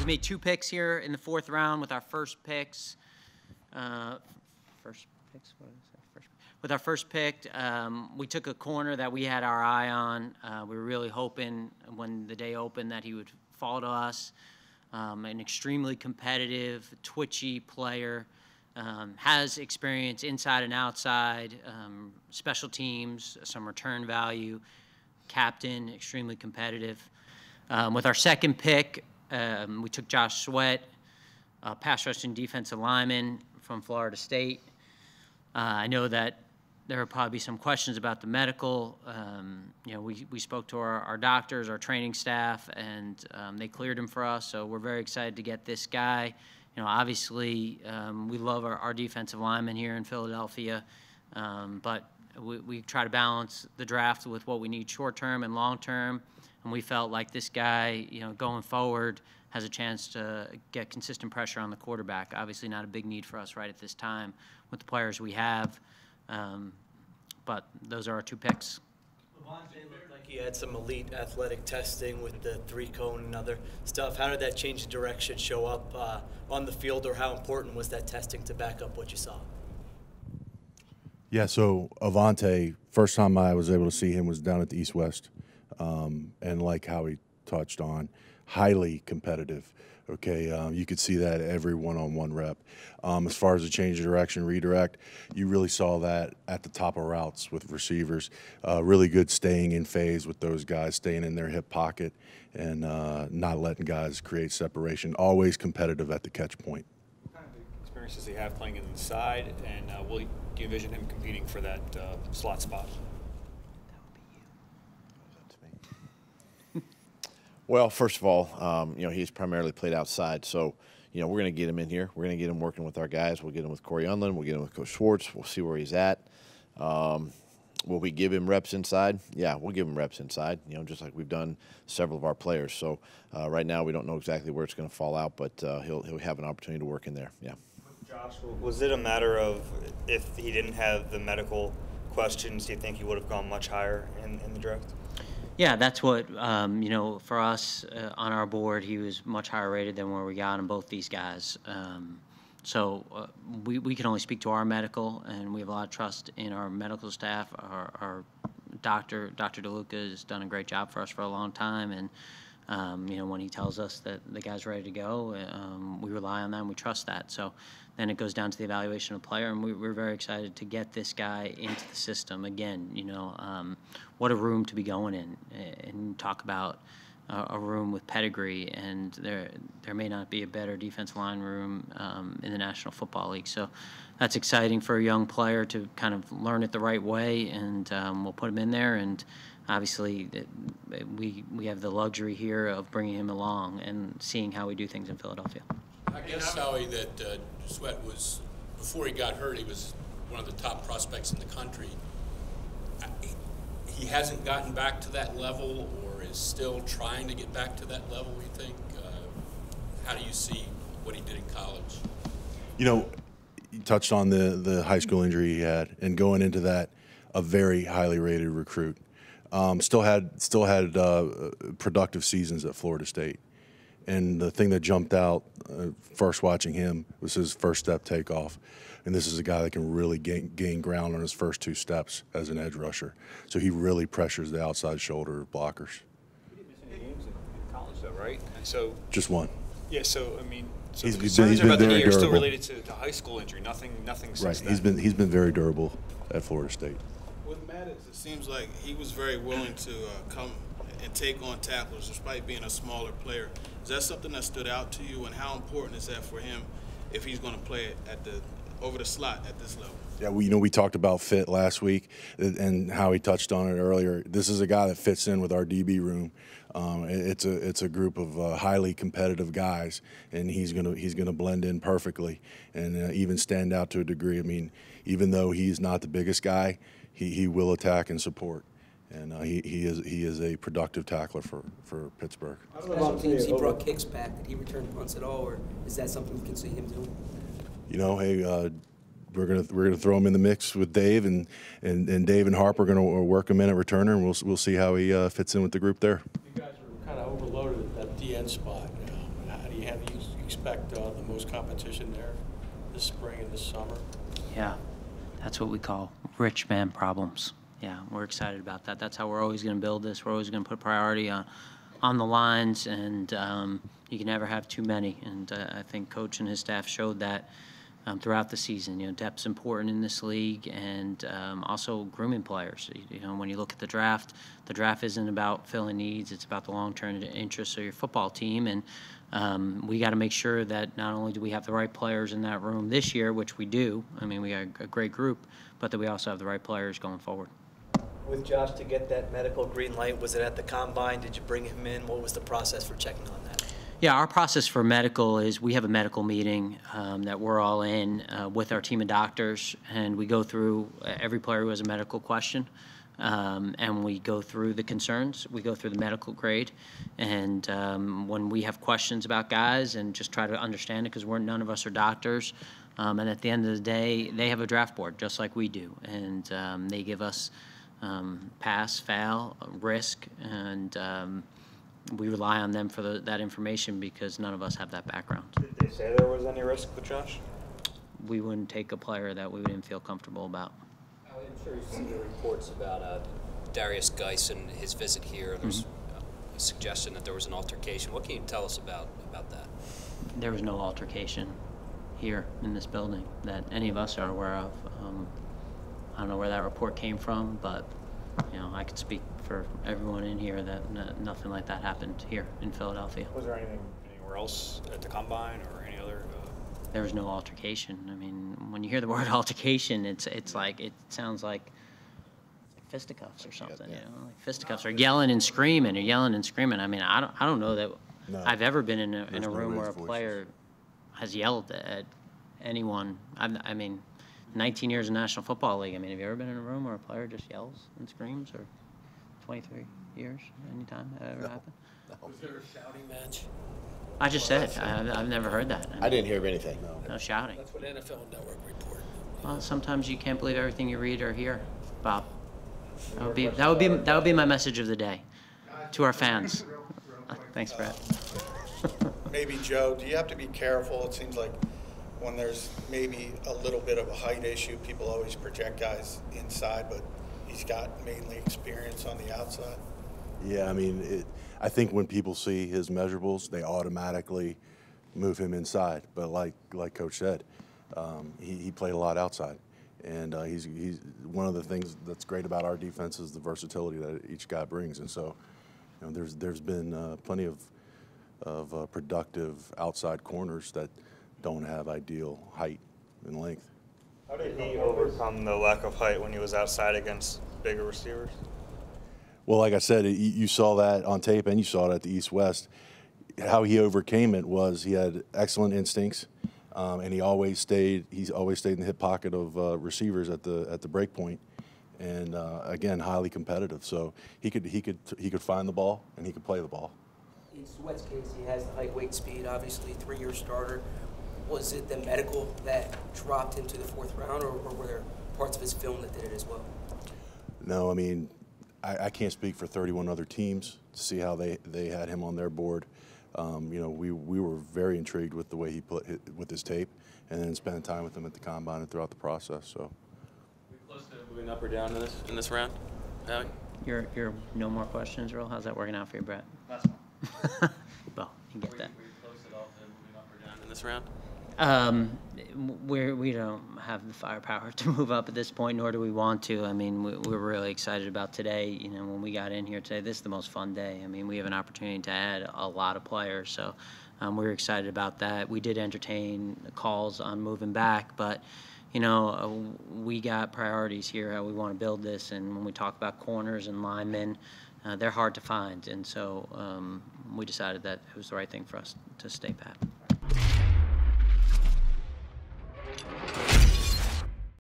made 2 picks here in the 4th round with our first picks. With our first pick, we took a corner that we had our eye on. We were really hoping when the day opened that he would fall to us. An extremely competitive, twitchy player. Has experience inside and outside, special teams, some return value, captain, extremely competitive. With our second pick, we took Josh Sweat, pass rushing defensive lineman from Florida State. I know that there will probably be some questions about the medical. You know, we spoke to our doctors, our training staff, and they cleared him for us. So we're very excited to get this guy. You know, obviously, we love our defensive linemen here in Philadelphia, but we try to balance the draft with what we need short-term and long-term, and we felt like this guy, you know, going forward has a chance to get consistent pressure on the quarterback. Obviously not a big need for us right at this time with the players we have, but those are our 2 picks. Avonte looked like he had some elite athletic testing with the 3-cone and other stuff. How did that change the direction show up on the field, or how important was that testing to back up what you saw? Yeah, so Avonte, first time I was able to see him was down at the East-West, and like Howie touched on, highly competitive. Okay, you could see that every one-on-one rep. As far as the change of direction, redirect, you really saw that at the top of routes with receivers. Really good staying in phase with those guys, staying in their hip pocket and not letting guys create separation. Always competitive at the catch point. What kind of experience does he have playing inside, and do you envision him competing for that slot spot? Well, first of all, you know, he's primarily played outside, so, you know, we're going to get him in here. We're going to get him working with our guys. We'll get him with Corey Unlin. We'll get him with Coach Schwartz. We'll see where he's at. Will we give him reps inside? Yeah, we'll give him reps inside, you know, just like we've done several of our players. So right now we don't know exactly where it's going to fall out, but he'll have an opportunity to work in there, yeah. Josh, was it a matter of if he didn't have the medical questions, do you think he would have gone much higher in the draft? Yeah, that's what, you know, for us on our board, he was much higher rated than where we got him, both these guys. So we can only speak to our medical, and we have a lot of trust in our medical staff. Our Dr. DeLuca has done a great job for us for a long time, and you know, when he tells us that the guy's ready to go, we rely on that and we trust that. So then it goes down to the evaluation of the player, and we're very excited to get this guy into the system. Again, you know, what a room to be going in, and talk about a room with pedigree, and there may not be a better defensive line room in the National Football League. So that's exciting for a young player to kind of learn it the right way, and we'll put him in there. And obviously, we have the luxury here of bringing him along and seeing how we do things in Philadelphia. I guess, Howie, that Sweat was, before he got hurt, he was one of the top prospects in the country. He hasn't gotten back to that level, or is still trying to get back to that level, you think? How do you see what he did in college? You know, you touched on the high school injury he had, and going into that, a very highly rated recruit. Still had productive seasons at Florida State. And the thing that jumped out first watching him was his first step takeoff. And this is a guy that can really gain ground on his first 2 steps as an edge rusher. So he really pressures the outside shoulder of blockers. He didn't miss any games in college, though, right? And so just one. Yeah. So I mean, so he's the concerns been about the knee very are still durable. related to high school injury. Nothing since Right. then. He's been very durable at Florida State. With Maddox, it seems like he was very willing to come and take on tacklers despite being a smaller player. Is that something that stood out to you, and how important is that for him if he's going to play at over the slot at this level? Yeah, we talked about fit last week, and how he touched on it earlier. This is a guy that fits in with our DB room. It's a group of highly competitive guys, and he's gonna blend in perfectly and even stand out to a degree. I mean, even though he's not the biggest guy, he will attack and support. And he is a productive tackler for Pittsburgh. Special teams, he brought kicks back. Did he return punts at all, or is that something we can see him doing? You know, hey, we're gonna throw him in the mix with Dave, and Dave and Harper are gonna work him in at returner, and we'll see how he fits in with the group there. You guys are kind of overloaded at that DN spot. How do you have expect the most competition there this spring and this summer? Yeah, that's what we call rich man problems. Yeah, we're excited about that. That's how we're always going to build this. We're always going to put priority on the lines, and you can never have too many. And I think Coach and his staff showed that throughout the season. You know, depth's important in this league, and also grooming players. You know, when you look at the draft isn't about filling needs. It's about the long-term interests of your football team, and we got to make sure that not only do we have the right players in that room this year, which we do. I mean, we got a great group, but that we also have the right players going forward. With Josh to get that medical green light, was it at the combine? Did you bring him in? What was the process for checking on that? Yeah, our process for medical is we have a medical meeting that we're all in with our team of doctors, and we go through every player who has a medical question, and we go through the concerns. We go through the medical grade, and when we have questions about guys and just try to understand it, because none of us are doctors, and at the end of the day, they have a draft board just like we do, and they give us pass, fail, risk, and we rely on them for that information because none of us have that background. Did they say there was any risk with Josh? We wouldn't take a player that we didn't feel comfortable about. I'm sure you've seen the reports about Darius Geis and his visit here. There's a suggestion that there was an altercation. What can you tell us about that? There was no altercation here in this building that any of us are aware of. I don't know where that report came from, but you know, I could speak for everyone in here that nothing like that happened here in Philadelphia. Was there anything anywhere else at the combine or any other? There was no altercation. I mean, when you hear the word altercation, it sounds like fisticuffs or something. You know, like fisticuffs or yelling and screaming. I mean, I don't know that I've ever been in a room where a player has yelled at anyone. I mean, 19 years in National Football League. I mean, have you ever been in a room where a player just yells and screams, or 23 years, anytime that ever happened? Was there a shouting match? I just said, I've never heard that. I didn't hear of anything. No shouting. That's what NFL Network reported. Well, sometimes you can't believe everything you read or hear, Bob. That would be my message of the day to our fans. Thanks, Brad. Maybe Joe, do you have to be careful? It seems like when there's maybe a little bit of a height issue, people always project guys inside, but he's got mainly experience on the outside. Yeah, I mean, I think when people see his measurables, they automatically move him inside. But like Coach said, he played a lot outside, and he's one of the things that's great about our defense is the versatility that each guy brings. And so, you know, there's been plenty of productive outside corners that don't have ideal height and length. How did he overcome the lack of height when he was outside against bigger receivers? Well, like I said, you saw that on tape and you saw it at the East-West. How he overcame it was he had excellent instincts, and he always stayed in the hip pocket of receivers at the break point, and again, highly competitive. So he could find the ball and he could play the ball. In Sweat's case, he has the height, weight, speed. Obviously, 3-year starter. Was it the medical that dropped him to the 4th round, or were there parts of his film that did it as well? No, I mean, I can't speak for 31 other teams to see how they had him on their board. You know, we were very intrigued with the way he put with his tape, and then spending time with him at the combine and throughout the process. So, We close to moving up or down in this round, Howie? You're no more questions, Earl? How's that working out for you, Brett? That's fine. Well, you get that. Were you close at all to moving up or down in this round? We don't have the firepower to move up at this point, nor do we want to. I mean, we're really excited about today. You know, when we got in here today, this is the most fun day. I mean, we have an opportunity to add a lot of players, so we're excited about that. We did entertain calls on moving back, but you know, we got priorities here, how we want to build this, and when we talk about corners and linemen, they're hard to find, and so we decided that it was the right thing for us to stay pat.